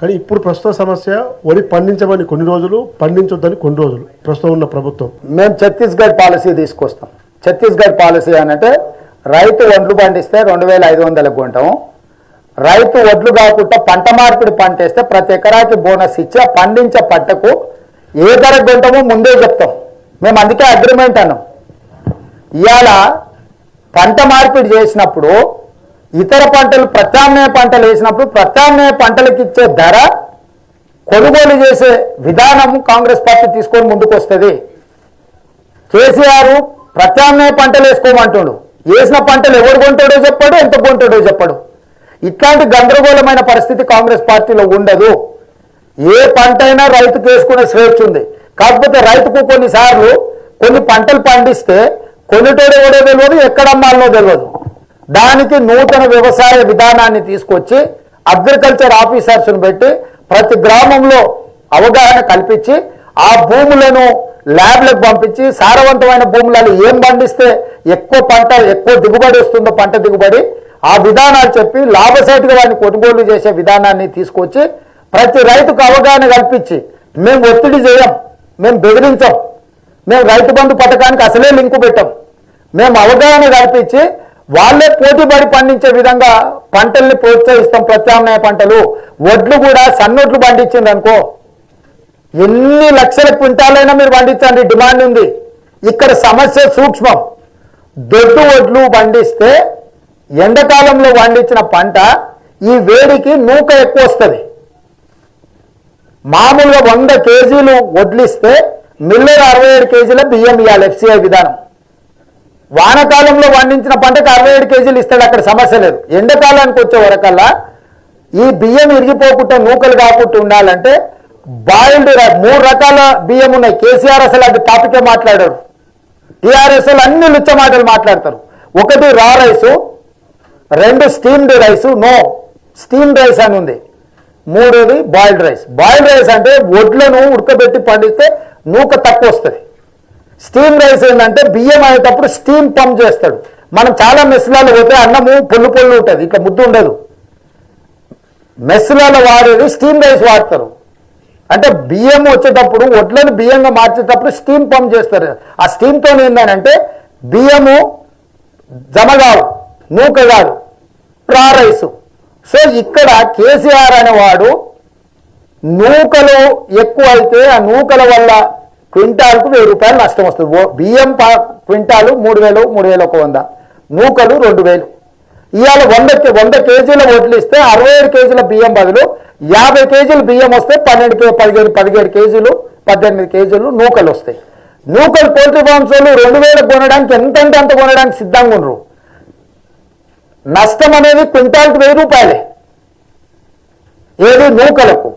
కానీ ఇప్పుడు ప్రస్తుత సమస్య వరి పండించమని కొన్ని రోజులు, పండించొద్దని కొన్ని రోజులు ప్రస్తుతం ఉన్న ప్రభుత్వం. మేము ఛత్తీస్గఢ్ పాలసీ తీసుకొస్తాం. ఛత్తీస్గఢ్ పాలసీ అంటే రైతు వడ్లు పండిస్తే 2500 కొంటాము. రైతు వడ్లు కాకుండా పంట మార్పిడి పంట వేస్తే ప్రతి ఎకరాకి బోనస్ ఇచ్చి ఆ పండించే పంటకు ఏ ధర కొంటామో ముందే చెప్తాం. మేము అందుకే అగ్రిమెంట్ అన్నాం. ఇవాళ పంట మార్పిడి చేసినప్పుడు ఇతర పంటలు ప్రత్యామ్నాయ పంటలు వేసినప్పుడు ప్రత్యామ్నాయ పంటలకు ఇచ్చే ధర కొనుగోలు చేసే విధానము కాంగ్రెస్ పార్టీ తీసుకొని ముందుకు వస్తుంది. కేసీఆర్ ప్రత్యామ్నాయ పంటలు వేసుకోమంటాడు. వేసిన పంటలు ఎవరు కొంటాడో చెప్పాడు, ఎంత కొంటాడో చెప్పాడు. ఇట్లాంటి గందరగోళమైన పరిస్థితి కాంగ్రెస్ పార్టీలో ఉండదు. ఏ పంట అయినా రైతుకు వేసుకునే స్వేచ్ఛ ఉంది. కాకపోతే రైతుకు కొన్నిసార్లు కొన్ని పంటలు పండిస్తే కొనుటోడు ఎవడో తెలియదు, ఎక్కడ అమ్మాలనో తెలియదు. దానికి నూతన వ్యవసాయ విధానాన్ని తీసుకొచ్చి అగ్రికల్చర్ ఆఫీసర్స్ను పెట్టి ప్రతి గ్రామంలో అవగాహన కల్పించి ఆ భూములను ల్యాబ్లకు పంపించి సారవంతమైన భూములలో ఏం పండిస్తే ఎక్కువ దిగుబడి వస్తుందో పంట దిగుబడి ఆ విధానాలు చెప్పి లాభసాటిగా వాడిని కొనుగోలు చేసే విధానాన్ని తీసుకొచ్చి ప్రతి రైతుకు అవగాహన కల్పించి మేము ఒత్తిడి చేయం, మేము బెదిరించాం, మేము రైతు బంధు పథకానికి అసలే లింకు పెట్టాం. మేము అవగాహన కల్పించి వాళ్ళే పోటీపడి పండించే విధంగా పంటల్ని ప్రోత్సహిస్తాం. ప్రత్యామ్నాయ పంటలు వడ్లు కూడా సన్నొడ్లు పండించింది అనుకో ఎన్ని లక్షల క్వింటాలైనా మీరు పండించండి, డిమాండ్ ఉంది. ఇక్కడ సమస్య సూక్ష్మం. దొడ్డు వడ్లు పండిస్తే ఎండాకాలంలో పండించిన పంట ఈ వేడికి నూక ఎక్కువ వస్తుంది. మామూలుగా 100 కేజీలు వడ్లిస్తే మిల్లర్ 67 కేజీల బియ్యం ఇవ్వాలి ఎఫ్సిఐ విధానం. వానకాలంలో పండించిన పంటకు 67 కేజీలు ఇస్తాడు, అక్కడ సమస్య లేదు. ఎండాకాలానికి వచ్చే వరకల్లా ఈ బియ్యం ఇరిగిపోకుండా నూకలు కాకుండా ఉండాలంటే బాయిల్డ్ 3 రకాల బియ్యం ఉన్నాయి. కేసీఆర్ అసలు అది టాపికే మాట్లాడారు. టీఆర్ఎస్ అన్ని లుచ్చ మాటలు మాట్లాడతారు. ఒకటి raw rice, 2 steamed rice, no steamed rice అని ఉంది. 3ది బాయిల్డ్ రైస్. బాయిల్డ్ రైస్ అంటే వడ్లను ఉడకబెట్టి పండిస్తే నూక తక్కువ వస్తుంది. స్టీమ్ రైస్ ఏంటంటే బియ్యం అయ్యేటప్పుడు స్టీమ్ పంప్ చేస్తాడు. మనం చాలా మెస్సులలో పోతే అన్నము పొల్లు పొల్లు ఉంటుంది, ఇట్లా ముద్దు ఉండదు. మెస్సులలో వాడేది స్టీమ్ రైస్ వాడతారు. అంటే బియ్యం వచ్చేటప్పుడు వడ్లను బియ్యంగా మార్చేటప్పుడు స్టీమ్ పంప్ చేస్తారు. ఆ స్టీమ్తో ఏంటంటే బియ్యము జమ కాదు, నూక కాదు, రా రైసు. సో ఇక్కడ కేసీఆర్ అనేవాడు నూకలు ఎక్కువ అయితే ఆ నూకల వల్ల క్వింటాల్కు 1000 రూపాయలు నష్టం వస్తుంది. బియ్యం క్వింటాలు 3000, 3100, నూకలు 2000. ఇవాళ 100 కేజీల వడ్లు ఇస్తే 67 కేజీల బియ్యం బదులు 50 కేజీలు బియ్యం వస్తే 17 కేజీలు 18 కేజీలు నూకలు వస్తాయి. నూకలు పోల్ట్రీ ఫార్మ్స్ వాళ్ళు 2000 కొనడానికి ఎంతంటే అంత కొనడానికి సిద్ధంగా ఉండరు. నష్టం అనేది క్వింటాల్కి 1000 రూపాయలే. ఏది నూకలకు.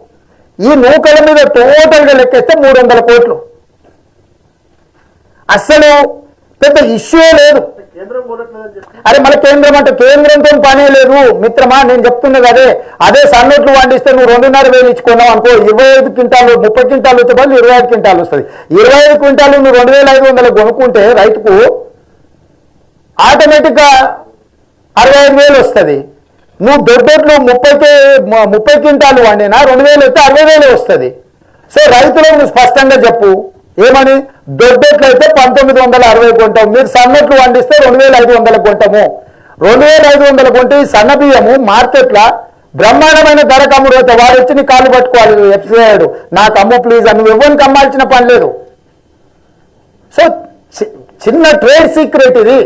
ఈ నూకల మీద టోటల్గా లెక్కేస్తే 300 కోట్లు. అసలు పెద్ద ఇష్యూ లేదు. అరే మన కేంద్రం అంటే కేంద్రంతో పనే లేదు మిత్రమా. నేను చెప్తున్నది అదే సన్నోట్లు పండిస్తే నువ్వు 2500 ఇచ్చుకున్నావు అనుకో, 25 క్వింటాలు 30 క్వింటాలు వచ్చే బదులు 25 క్వింటాలు వస్తుంది. 25 క్వింటాలు నువ్వు 2500 కొనుక్కుంటే రైతుకు ఆటోమేటిక్గా 65,000 వస్తుంది. నువ్వు దొడ్డొట్లు 30 క్వింటాలు వండినా 2000 వస్తే 60,000 వస్తుంది. సో రైతులకు నువ్వు స్పష్టంగా చెప్పు ఏమని. దొడ్డొట్లు అయితే 1960 కొంటాం, మీరు సన్నట్లు పండిస్తే 2500 కొంటాము. 2500 కొంటే ఈ సన్న బియ్యము మార్కెట్లో బ్రహ్మాండమైన ధరకు అమ్ముడు అవుతాయి. వాడు వచ్చి నీ కాళ్ళు పట్టుకోవాలి ఎఫ్సిఐడు, నాకు అమ్ము ప్లీజ్ అని. నువ్వు ఎవరికి అమ్మాల్సిన పని లేదు. సో చిన్న ట్రేడ్ సీక్రెట్ ఇది.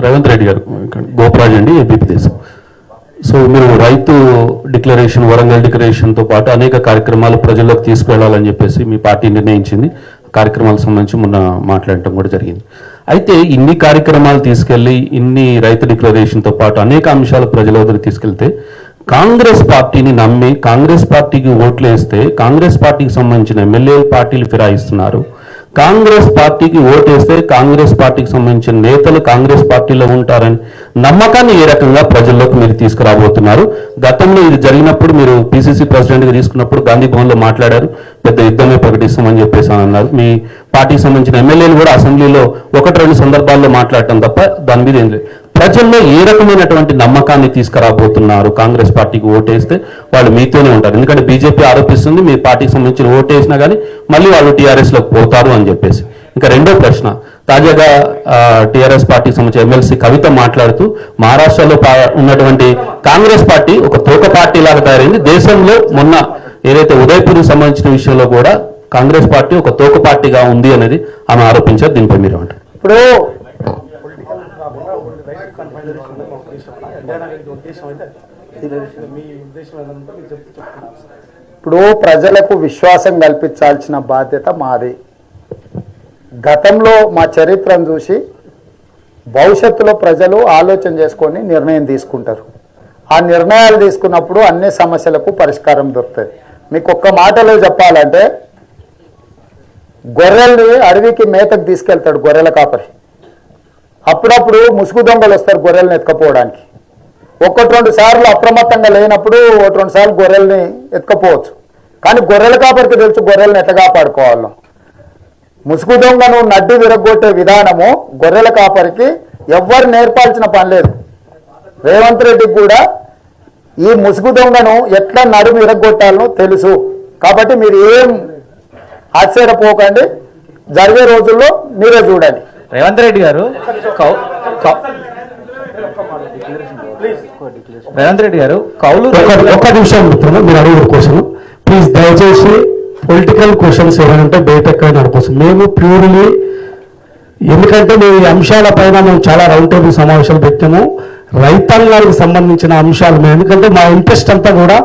రేవంత్ రెడ్డి గారు, గోపరాజ్ అండి, ఏబీపీ దేశం. సో మీరు రైతు డిక్లరేషన్, వరంగల్ డిక్లరేషన్తో పాటు అనేక కార్యక్రమాలు ప్రజల్లోకి తీసుకువెళ్ళాలని చెప్పేసి మీ పార్టీ నిర్ణయించింది. కార్యక్రమాలకు సంబంధించి మొన్న మాట్లాడటం కూడా జరిగింది. అయితే ఇన్ని కార్యక్రమాలు తీసుకెళ్లి ఇన్ని రైతు డిక్లరేషన్తో పాటు అనేక అంశాలు ప్రజల వద్దకు తీసుకెళ్తే కాంగ్రెస్ పార్టీని నమ్మి కాంగ్రెస్ పార్టీకి ఓట్లు వేస్తే కాంగ్రెస్ పార్టీకి సంబంధించిన ఎమ్మెల్యేలు పార్టీలు ఫిరాయిస్తున్నారు. కాంగ్రెస్ పార్టీకి ఓటేస్తే కాంగ్రెస్ పార్టీకి సంబంధించిన నేతలు కాంగ్రెస్ పార్టీలో ఉంటారని నమ్మకాన్ని ఏ రకంగా ప్రజల్లోకి మీరు తీసుకురాబోతున్నారు? గతంలో ఇది జరిగినప్పుడు మీరు పిసిసి ప్రెసిడెంట్గా తీసుకున్నప్పుడు గాంధీ భవన్లో మాట్లాడారు, పెద్ద యుద్ధమే ప్రకటిస్తామని చెప్పేసి అని అన్నారు. మీ పార్టీకి సంబంధించిన ఎమ్మెల్యేలు కూడా అసెంబ్లీలో 1-2 సందర్భాల్లో మాట్లాడటం తప్ప దాని మీద ఏం లేదు. ప్రజల్లో ఏ రకమైనటువంటి నమ్మకాన్ని తీసుకురాబోతున్నారు? కాంగ్రెస్ పార్టీకి ఓటేస్తే వాళ్ళు మీతోనే ఉంటారు, ఎందుకంటే బీజేపీ ఆరోపిస్తుంది మీ పార్టీకి సంబంధించిన ఓటేసినా కానీ మళ్ళీ వాళ్ళు టీఆర్ఎస్లోకి పోతారు అని చెప్పేసి. ఇంకా రెండో ప్రశ్న, తాజాగా టీఆర్ఎస్ పార్టీకి సంబంధించిన ఎమ్మెల్సీ కవిత మాట్లాడుతూ మహారాష్ట్రలో ఉన్నటువంటి కాంగ్రెస్ పార్టీ ఒక తోక పార్టీ లాగా తయారైంది, దేశంలో మొన్న ఏదైతే ఉదయపూర్కి సంబంధించిన విషయంలో కూడా కాంగ్రెస్ పార్టీ ఒక తోక పార్టీగా ఉంది అనేది ఆమె ఆరోపించారు. దీనిపై మీరు ఏమంటారు? ఇప్పుడు ప్రజలకు విశ్వాసం కల్పించాల్సిన బాధ్యత మాది. గతంలో మా చరిత్రను చూసి భవిష్యత్తులో ప్రజలు ఆలోచన చేసుకొని నిర్ణయం తీసుకుంటారు. ఆ నిర్ణయాలు తీసుకున్నప్పుడు అన్ని సమస్యలకు పరిష్కారం దొరుకుతుంది. మీకు ఒక్క మాటలో చెప్పాలంటే, గొర్రెల్ని అడవికి మేతకు తీసుకెళ్తాడు గొర్రెల కాపరి. అప్పుడప్పుడు ముసుగు దొంగలు వస్తారు గొర్రెల్ని ఎత్తుకపోవడానికి. 1-2 సార్లు అప్రమత్తంగా లేనప్పుడు 1-2 సార్లు గొర్రెల్ని ఎత్తుకపోవచ్చు. కానీ గొర్రెల కాపరికి తెలుసు గొర్రెల్ని ఎట్లా కాపాడుకోవాలో. ముసుగు దొంగను నడ్డి విరగొట్టే విధానము గొర్రెల కాపరికి ఎవ్వరు నేర్పాల్సిన పని లేదు. రేవంత్ రెడ్డికి కూడా ఈ ముసుగు దొంగను ఎట్లా నడుము విరగొట్టాలనో తెలుసు. కాబట్టి మీరు ఏం ఆశ్చర్యపోకండి, జరిగే రోజుల్లో మీరే చూడండి. రేవంత్ రెడ్డి గారు కౌలు ఒక్క నిమిషం మిత్రులు, మీరు అడిగిన క్వశ్చన్ ప్లీజ్ దయచేసి పొలిటికల్ క్వశ్చన్స్ ఏమైనా ఉంటే బయట ఎక్కడైనా అడుకోసం. మేము ప్యూర్లీ, ఎందుకంటే మేము ఈ అంశాలపైన మేము చాలా రౌండ్ టేబుల్ సమావేశాలు పెట్టాము. రైతాంగానికి సంబంధించిన అంశాలు మేము, ఎందుకంటే మా ఇంట్రెస్ట్ అంతా కూడా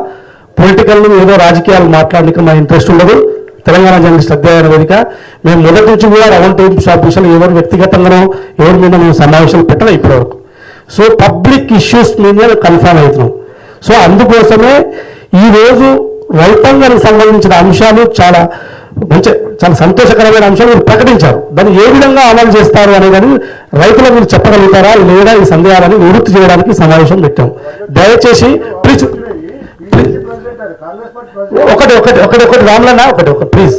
పొలిటికల్, ఏదో రాజకీయాలు మాట్లాడడానికి మా ఇంట్రెస్ట్ ఉండదు. తెలంగాణ జర్నలిస్ట్ అధ్యయన వేదిక మేము మొదటి నుంచి కూడా రౌండ్ టేబుల్ సమావేశాలు ఎవరు వ్యక్తిగతంగానో ఎవరి మీద మేము సమావేశాలు పెట్టలే ఇప్పటివరకు. సో పబ్లిక్ ఇష్యూస్ మీద కన్ఫర్మ్ అవుతున్నాం. సో అందుకోసమే ఈరోజు రైతాంగానికి సంబంధించిన అంశాలు చాలా సంతోషకరమైన అంశాలు మీరు ప్రకటించారు. దాన్ని ఏ విధంగా అమలు చేస్తారు అనేది రైతులకు మీరు చెప్పగలుగుతారా లేదా ఈ సందేహాలను నివృత్తి చేయడానికి సమావేశం పెట్టాం. దయచేసి ప్లీజ్ ఒకటి రామ్లన్నా ఒకటి ప్లీజ్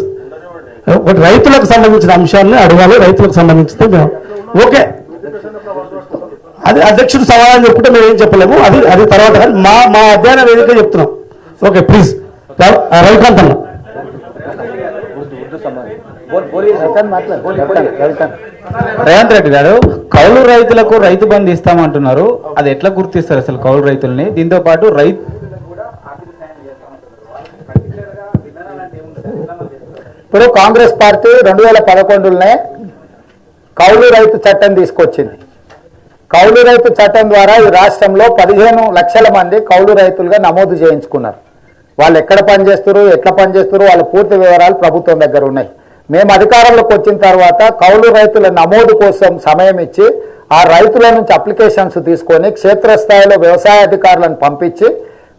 ఒకటి రైతులకు సంబంధించిన అంశాలని అడగాలి. రైతులకు సంబంధించితే మేము ఓకే, అది అధ్యక్షుడు సమాధానం చెప్పుకుంటే మేము ఏం చెప్పలేము, అది తర్వాత. కానీ మా అధ్యయన వేదిక చెప్తున్నాం. ఓకే ప్లీజ్ రవికాంత్ అన్న. రేవంత్ రెడ్డి గారు కౌలు రైతులకు రైతు బంధు ఇస్తామంటున్నారు, అది ఎట్లా గుర్తిస్తారు అసలు కౌలు రైతుల్ని? దీంతో పాటు ఇప్పుడు కాంగ్రెస్ పార్టీ 2011లోనే కౌలు రైతు చట్టం తీసుకొచ్చింది. కౌలు రైతు చట్టం ద్వారా ఈ రాష్ట్రంలో 15 లక్షల మంది కౌలు రైతులుగా నమోదు చేయించుకున్నారు. వాళ్ళు ఎక్కడ పనిచేస్తారు, ఎట్లా పనిచేస్తారు, వాళ్ళ పూర్తి వివరాలు ప్రభుత్వం దగ్గర ఉన్నాయి. మేము అధికారంలోకి వచ్చిన తర్వాత కౌలు రైతుల నమోదు కోసం సమయం ఇచ్చి ఆ రైతుల నుంచి అప్లికేషన్స్ తీసుకొని క్షేత్రస్థాయిలో వ్యవసాయ అధికారులను పంపించి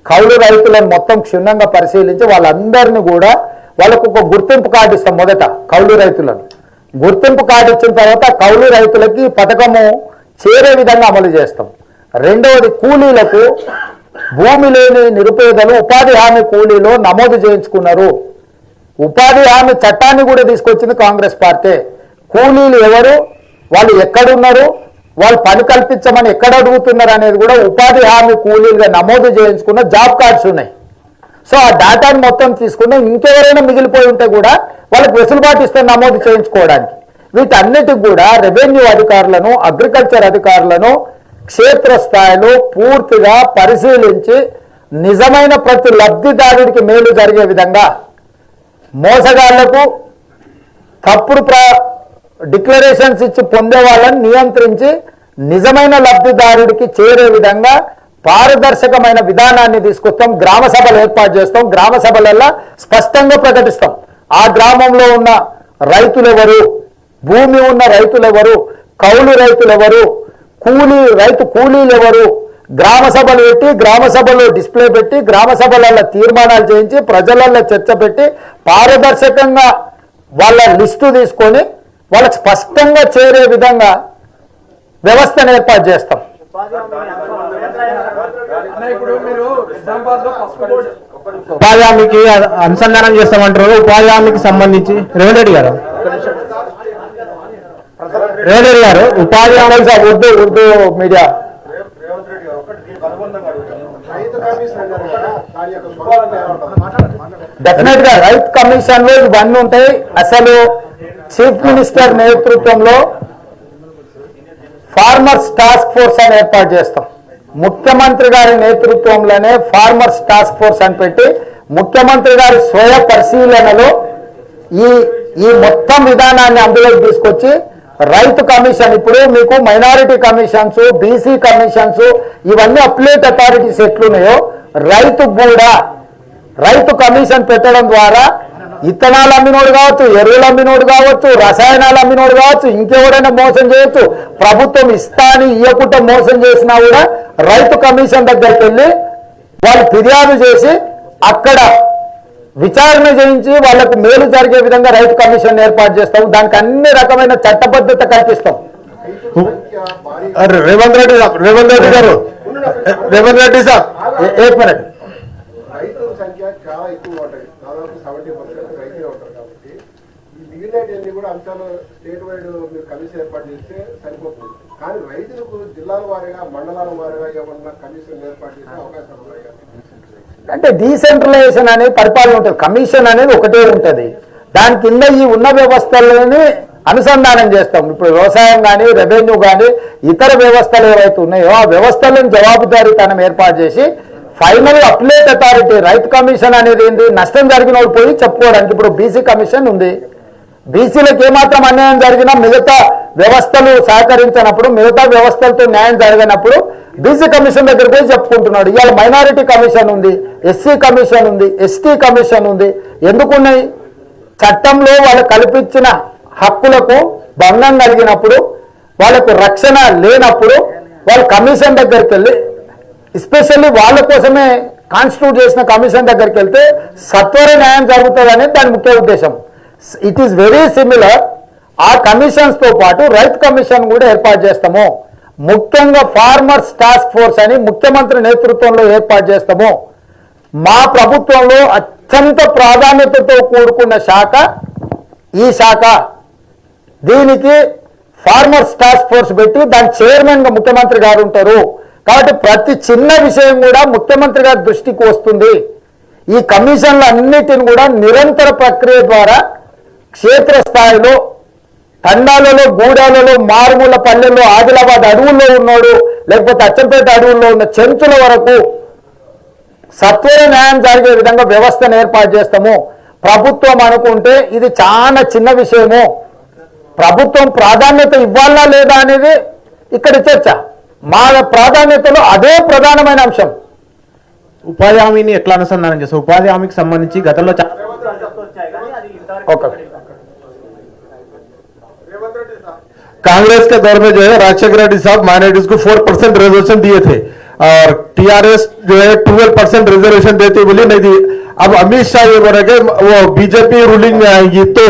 కౌలు రైతులను మొత్తం క్షుణ్ణంగా పరిశీలించి వాళ్ళందరినీ కూడా వాళ్ళకు ఒక గుర్తింపు కార్డు ఇస్తాం. మొదట కౌలు రైతులను గుర్తింపు కార్డు ఇచ్చిన తర్వాత కౌలు రైతులకి పథకము చేరే విధంగా అమలు చేస్తాం. రెండవది, కూలీలకు భూమి లేని నిరుపేదలు ఉపాధి హామీ కూలీలో నమోదు చేయించుకున్నారు. ఉపాధి హామీ చట్టాన్ని కూడా తీసుకొచ్చింది కాంగ్రెస్ పార్టీ. కూలీలు ఎవరు, వాళ్ళు ఎక్కడున్నారు, వాళ్ళు పని కల్పించమని ఎక్కడ అడుగుతున్నారు అనేది కూడా ఉపాధి హామీ కూలీలుగా నమోదు చేయించుకున్న జాబ్ కార్డ్స్ ఉన్నాయి. సో ఆ డేటాను మొత్తం తీసుకుని ఇంకెవరైనా మిగిలిపోయి ఉంటే కూడా వాళ్ళకి వెసులుబాటు ఇస్తే నమోదు చేయించుకోవడానికి. వీటన్నిటికి కూడా రెవెన్యూ అధికారులను, అగ్రికల్చర్ అధికారులను క్షేత్రస్థాయిలో పూర్తిగా పరిశీలించి నిజమైన ప్రతి లబ్ధిదారుడికి మేలు జరిగే విధంగా, మోసగాళ్లకు తప్పుడు డిక్లరేషన్స్ ఇచ్చి పొందే వాళ్ళని నియంత్రించి నిజమైన లబ్ధిదారుడికి చేరే విధంగా పారదర్శకమైన విధానాన్ని తీసుకొస్తాం. గ్రామ సభలు ఏర్పాటు చేస్తాం. గ్రామ సభలల్లో స్పష్టంగా ప్రకటిస్తాం ఆ గ్రామంలో ఉన్న రైతులెవరు, భూమి ఉన్న రైతులెవరు, కౌలు రైతులెవరు, కూలీలు ఎవరు. గ్రామ సభలు పెట్టి, గ్రామ సభలో డిస్ప్లే పెట్టి, గ్రామ సభలలో తీర్మానాలు చేయించి, ప్రజలలో చర్చ పెట్టి పారదర్శకంగా వాళ్ళ లిస్టు తీసుకొని వాళ్ళకి స్పష్టంగా చేరే విధంగా వ్యవస్థను ఏర్పాటు చేస్తాం. ఉపాధి హామీకి అనుసంధానం చేస్తామంటారు. ఉపాధి హామీకి సంబంధించి రేవంత్ రెడ్డి గారు ఉపాధి హామీ ఉర్దూ మీడియా డెఫినెట్ గా రైతు కమిషన్ లో ఇవన్నీ ఉంటాయి. అసలు చీఫ్ మినిస్టర్ నేతృత్వంలో ఫార్మర్స్ టాస్క్ ఫోర్స్ అని ఏర్పాటు చేస్తాం. ముఖ్యమంత్రి గారి నేతృత్వంలోనే ఫార్మర్స్ టాస్క్ ఫోర్స్ అని పెట్టి ముఖ్యమంత్రి గారి స్వయ పరిశీలనలో ఈ మొత్తం విధానాన్ని అందులోకి తీసుకొచ్చి రైతు కమిషన్, ఇప్పుడు మీకు మైనారిటీ కమిషన్స్, బీసీ కమిషన్స్, ఇవన్నీ అప్లేట్ అథారిటీస్ ఎట్లున్నాయో రైతుకు కూడా రైతు కమిషన్ పెట్టడం ద్వారా ఇత్తనాలు అమ్మినోడు కావచ్చు, ఎరువులు అమ్మినోడు కావచ్చు, రసాయనాలు అమ్మినోడు కావచ్చు, ఇంకెవరైనా మోసం చేయొచ్చు. ప్రభుత్వం ఇస్తాని ఇవ్వకుండా మోసం చేసినా కూడా రైతు కమిషన్ దగ్గరికి వెళ్ళి వాళ్ళు ఫిర్యాదు చేసి అక్కడ విచారణ చేయించి వాళ్లకు మేలు జరిగే విధంగా రైతు కమిషన్ ఏర్పాటు చేస్తాం. దానికి అన్ని రకమైన చట్టబద్ధత కల్పిస్తాం. రేవంత్ రెడ్డి గారు రేవంత్ రెడ్డి సార్ ఏక్ మినిట్. రైతుల సంఖ్య చాలా ఎక్కువ ఉంటాయి. దాదాపు 70% రైతులే ఉంటారు. కాబట్టి ఈ మిగిలినవన్నీ కూడా అంశాలు స్టేట్ వైడ్ మీరు కమిషన్ ఏర్పాటు చేస్తే సరిపోతుంది. కానీ రైతులకు జిల్లాల వారీగా, మండలాల వారీగా ఏమన్నా కమిషన్ ఏర్పాటు చేసే అవకాశాలు ఉన్నాయి. అంటే డీసెంట్రలైజేషన్ అనేది పరిపాలన ఉంటుంది. కమిషన్ అనేది ఒకటే ఉంటుంది. దాని కింద ఈ ఉన్న వ్యవస్థలని అనుసంధానం చేస్తాం. ఇప్పుడు వ్యవసాయం కానీ, రెవెన్యూ కానీ, ఇతర వ్యవస్థలు ఏవైతే ఉన్నాయో ఆ వ్యవస్థలను జవాబుదారీతనం ఏర్పాటు చేసి ఫైనల్ అప్లేట్ అథారిటీ రైతు కమిషన్ అనేది ఏంది, నష్టం జరిగిన వాళ్ళు పోయి చెప్పుకోవడానికి. ఇప్పుడు బీసీ కమిషన్ ఉంది. బీసీలకు ఏమాత్రం అన్యాయం జరిగినా మిగతా వ్యవస్థలు సహకరించినప్పుడు, మిగతా వ్యవస్థలతో న్యాయం జరిగినప్పుడు బీసీ కమిషన్ దగ్గర పోయి చెప్పుకుంటున్నాడు. ఇవాళ మైనారిటీ కమిషన్ ఉంది, ఎస్సీ కమిషన్ ఉంది, ఎస్టీ కమిషన్ ఉంది. ఎందుకున్నాయి? చట్టంలో వాళ్ళు కల్పించిన హక్కులకు భంగం కలిగినప్పుడు, వాళ్ళకు రక్షణ లేనప్పుడు వాళ్ళు కమిషన్ దగ్గరికి వెళ్ళి, ఎస్పెషల్లీ వాళ్ళ కోసమే కాన్స్టిట్యూట్ చేసిన కమిషన్ దగ్గరికి వెళ్తే సత్వర న్యాయం జరుగుతుంది అనేది దాని ముఖ్య ఉద్దేశం. It is very similar. ఆ కమిషన్స్ తో పాటు రైతు కమిషన్ కూడా ఏర్పాటు చేస్తాము. ముఖ్యంగా ఫార్మర్స్ టాస్క్ ఫోర్స్ అని ముఖ్యమంత్రి నేతృత్వంలో ఏర్పాటు చేస్తాము. మా ప్రభుత్వంలో అత్యంత ప్రాధాన్యతతో కూడుకున్న శాఖ ఈ శాఖ. దీనికి ఫార్మర్స్ టాస్క్ ఫోర్స్ పెట్టి దాని చైర్మన్ గా ముఖ్యమంత్రి గారు ఉంటారు. కాబట్టి ప్రతి చిన్న విషయం కూడా ముఖ్యమంత్రి గారి దృష్టికి వస్తుంది. ఈ కమిషన్లు అన్నిటిని కూడా నిరంతర ప్రక్రియ ద్వారా క్షేత్రస్థాయిలో, తండాలలో, గూడాలలో, మారుమూల పల్లెల్లో, ఆదిలాబాద్ అడవుల్లో ఉన్నాడు, లేకపోతే అచ్చంపేట అడవుల్లో ఉన్న చెంచుల వరకు సత్వర న్యాయం జరిగే విధంగా వ్యవస్థను ఏర్పాటు చేస్తాము. ప్రభుత్వం అనుకుంటే ఇది చాలా చిన్న విషయము. ప్రభుత్వం ప్రాధాన్యత ఇవ్వాలా లేదా అనేది ఇక్కడ చర్చ. మా ప్రాధాన్యతలో అదే ప్రధానమైన అంశం. ఉపాధి హామీని ఎట్లా అనుసంధానం చేస్తారు? ఉపాధి హామీకి సంబంధించి గతంలో कांग्रेस के दौर में जो है राजशेखर रेड्डी साहब माइनॉरिटीज को 4% रिजर्वेशन दिए थे और टीआरएस जो है 12% रिजर्वेशन देते बोली नहीं दी. अब अमित शाह ये बोल रहे कि वो बीजेपी रूलिंग में आएगी तो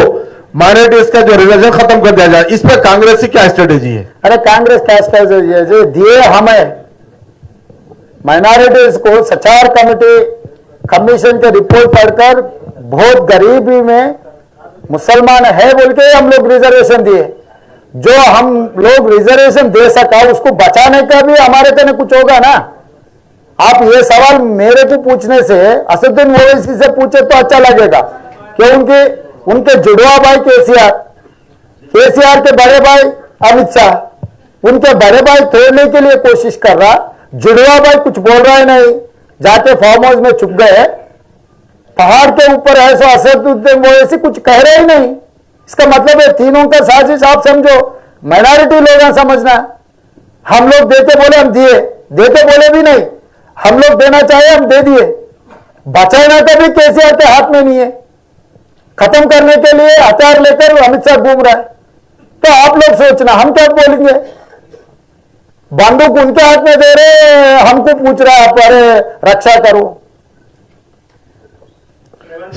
माइनॉरिटीज का जो रिजर्वेशन खत्म कर दिया जाए. इस पर कांग्रेस की क्या स्ट्रेटेजी है? अरे कांग्रेस क्या स्ट्रेटेजी है? जो दिए हमें माइनॉरिटीज को सचार कमेटी कमीशन के रिपोर्ट पढ़कर बहुत गरीबी में मुसलमान है बोल के हम लोग रिजर्वेशन दिए. जो हम लोग रिजर्वेशन दे सका उसको बचाने का भी हमारे कहने कुछ होगा ना. आप ये सवाल मेरे को पूछने से असदुद्दीन ओवैसी से पूछे तो अच्छा लगेगा. क्योंकि उनके जुड़वा भाई केसीआर के बड़े भाई अमित शाह उनके बड़े भाई तोड़ने के लिए कोशिश कर रहा. जुड़वा भाई कुछ बोल रहा है नहीं, जाके फार्म हाउस में छुप गए. पहाड़ के ऊपर है सो असदुद्दीन ओवैसी कुछ कह रहे ही नहीं. इसका मतलब है तीनों का साजिश. आप समझो, माइनॉरिटी लोग समझना. हम लोग देते बोले हम दिए, देते बोले भी नहीं. हम लोग देना चाहे हम दे दिए. बचाना का भी केसीआर के हाथ में नहीं है. खत्म करने के लिए हथियार लेकर अमित शाह घूम रहा है. तो आप लोग सोचना हम क्या बोलेंगे. बंदूक उनके हाथ में दे रहे, हमको पूछ रहा है आप अरे रक्षा करो.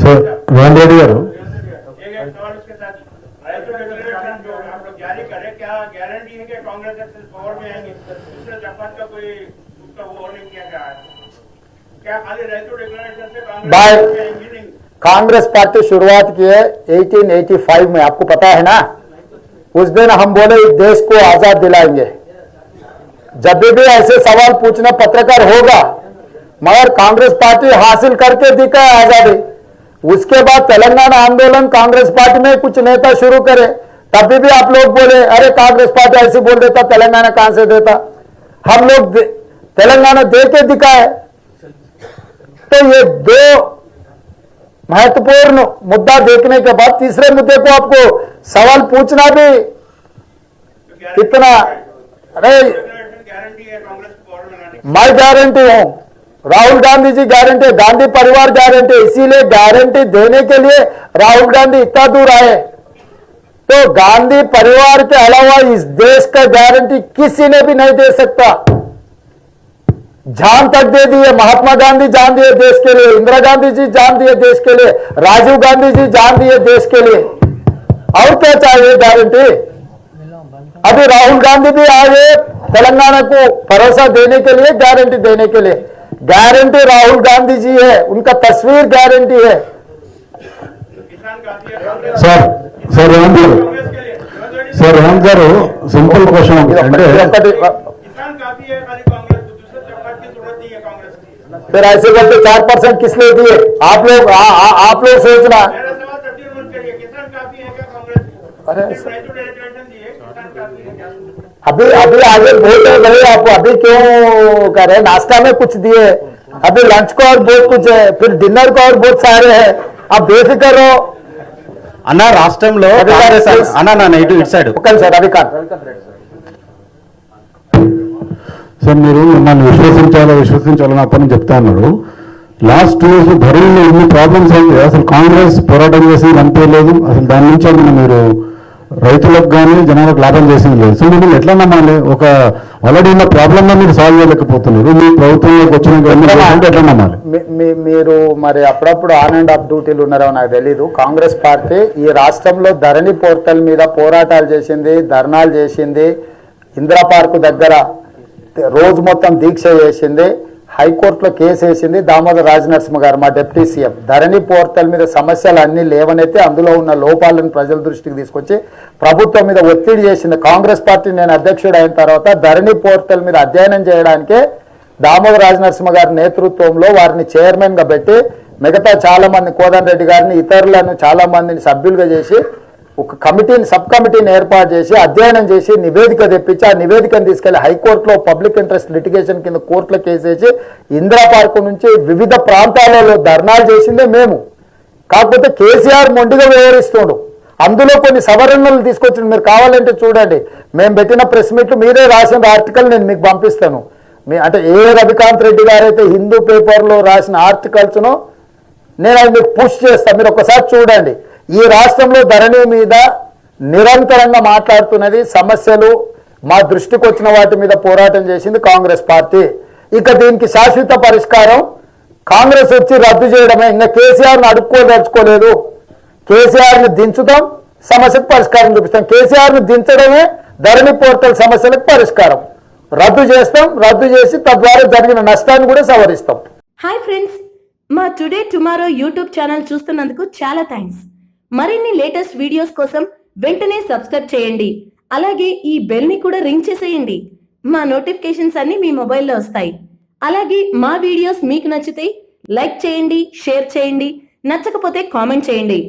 सर रेवंत रेड्डी गाరు गारंटी है कि कांग्रेस पावर में आएंगे. दूसरे जापान का कोई उसका वो नहीं किया गया है क्या? खाली రైతు डिक्लेरेशन से बाय कांग्रेस पार्टी शुरुआत की है 1885 में. आपको पता है ना, उस दिन हम बोले इस देश को आजाद दिलाएंगे. जब भी ऐसे सवाल पूछना पत्रकार होगा मगर कांग्रेस पार्टी हासिल करके दिखा है आजादी। उसके बाद तेलंगाना आंदोलन कांग्रेस पार्टी में कुछ नेता शुरू करे, तभी भी आप लोग बोले अरे कांग्रेस पार्टी ऐसे बोल देता, तेलंगाना कहां से देता। हम लोग तेलंगाना दे के दिखाए। तो ये दो महत्वपूर्ण मुद्दा देखने के बाद तीसरे मुद्दे को आपको सवाल पूछना भी कितना, अरे मैं गारंटी हूं, राहुल गांधी जी गारंटी, गांधी परिवार गारंटी, इसीलिए गारंटी देने के लिए राहुल गांधी इतना दूर आए। तो गांधी परिवार के अलावा इस देश का गारंटी किसी ने भी नहीं दे सकता। जान तक दे दिए, महात्मा गांधी जान दिए देश के लिए, इंदिरा गांधी जी जान दिए देश के लिए, राजीव गांधी जी जान दिए देश के लिए, और क्या चाहिए गारंटी। अभी राहुल गांधी भी आए तेलंगाना को भरोसा देने के लिए, गारंटी देने के लिए। गारंटी राहुल गांधी जी है, उनका तस्वीर गारंटी है। సార్ రేవంత్ గారు సింపుల్ క్వశ్చన్ అంటే फिर ऐसे करके 4% किस लिए दिए आप लोग सोचना। अरे अभी आगे वोट गए आप, अभी क्यों कर रहे? नाश्ता में कुछ दिए, अभी लंच को और बहुत कुछ है, फिर डिनर को और बहुत सारे हैं। आप बेफिक्र रहो। అన్న రాష్ట్రంలో కాంగ్రెస్ అన్న ఇటు సైడ్ సార్ అధికార్ సార్ మీరు నన్ను విశ్వసించాలని అప్పని చెప్తా అన్నాడు. లాస్ట్ 2 years ధరలు ఎన్ని ప్రాబ్లమ్స్ అయింది, అసలు కాంగ్రెస్ పోరాటం చేసింది అనిపించలేదు. అసలు దాని నుంచి ఏమన్నా మీరు రైతులకు కానీ జనాలకు లాభం చేసింది లేదు. సో మీరు ఎట్లా నమ్మాలి? ఒక ఆల్రెడీ ఉన్న ప్రాబ్లమ్ మీరు సాల్వ్ చేయలేకపోతున్నారు, మీ ప్రభుత్వంలోకి వచ్చిన గవర్నమెంట్ ఎట్లా నమ్మాలి? మీరు మరి అప్పుడప్పుడు ఆన్ అండ్ ఆఫ్ డ్యూటీలు ఉన్నారో నాకు తెలీదు. కాంగ్రెస్ పార్టీ ఈ రాష్ట్రంలో ధరణి పోర్టల్ మీద పోరాటాలు చేసింది, ధర్నాలు చేసింది, ఇందిరా పార్కు దగ్గర రోజు మొత్తం దీక్ష చేసింది, హైకోర్టులో కేసు వేసింది. దామోదర్ రాజనరసింహ గారు మా డిప్యూటీ సీఎం ధరణి పోర్టల్ మీద సమస్యలు అన్ని లేవనైతే అందులో ఉన్న లోపాలను ప్రజల దృష్టికి తీసుకొచ్చి ప్రభుత్వం మీద ఒత్తిడి చేసింది కాంగ్రెస్ పార్టీ. నేను అధ్యక్షుడు అయిన తర్వాత ధరణి పోర్టల్ మీద అధ్యయనం చేయడానికే దామోదర్ రాజనరసింహ గారి నేతృత్వంలో వారిని చైర్మన్ గా పెట్టి మిగతా చాలా మంది కోదండరెడ్డి గారిని ఇతరులను చాలా మందిని సభ్యులుగా చేసి ఒక కమిటీని సబ్ కమిటీని ఏర్పాటు చేసి అధ్యయనం చేసి నివేదిక తెప్పించి ఆ నివేదికను తీసుకెళ్లి హైకోర్టులో పబ్లిక్ ఇంట్రెస్ట్ లిటిగేషన్ కింద కోర్టులో కేసేసి ఇందిరా పార్కు నుంచి వివిధ ప్రాంతాలలో ధర్నాలు చేసిందే మేము. కాకపోతే కేసీఆర్ మొండిగా వ్యవహరిస్తుండు, అందులో కొన్ని సవరణలు తీసుకొచ్చిండు. మీరు కావాలంటే చూడండి, మేము పెట్టిన ప్రెస్ మీట్లు మీరే రాసిన ఆర్టికల్ నేను మీకు పంపిస్తాను. అంటే ఏ రవికాంత్ రెడ్డి గారైతే హిందూ పేపర్లో రాసిన ఆర్టికల్స్ను నేను అది మీకు పుష్ చేస్తాను, మీరు ఒకసారి చూడండి. ఈ రాష్ట్రంలో ధరణి మీద నిరంతరంగా మాట్లాడుతున్నది, సమస్యలు మా దృష్టికి వచ్చిన వాటి మీద పోరాటం చేసింది కాంగ్రెస్ పార్టీ. ఇక దీనికి శాశ్వత పరిష్కారం కాంగ్రెస్ వచ్చి రద్దు చేయడమే. ఇంకా కేసీఆర్ని అడుక్కోదలుచుకోలేదు. కేసీఆర్ని దించుతాం, సమస్యకు పరిష్కారం చూపిస్తాం. కేసీఆర్ని దించడమే ధరణి పోర్టల్ సమస్యలకు పరిష్కారం. రద్దు చేస్తాం, రద్దు చేసి తద్వారా జరిగిన నష్టాన్ని కూడా సవరిస్తాం. హాయ్ ఫ్రెండ్స్, మా టుడే టుమారో యూట్యూబ్ ఛానల్ చూస్తున్నందుకు చాలా థ్యాంక్స్. మరిన్ని లేటెస్ట్ వీడియోస్ కోసం వెంటనే సబ్స్క్రైబ్ చేయండి. అలాగే ఈ బెల్ ని కూడా రింగ్ చేసేయండి. మా నోటిఫికేషన్స్ అన్ని మీ మొబైల్లో వస్తాయి. అలాగే మా వీడియోస్ మీకు నచ్చితే లైక్ చేయండి, షేర్ చేయండి, నచ్చకపోతే కామెంట్ చేయండి.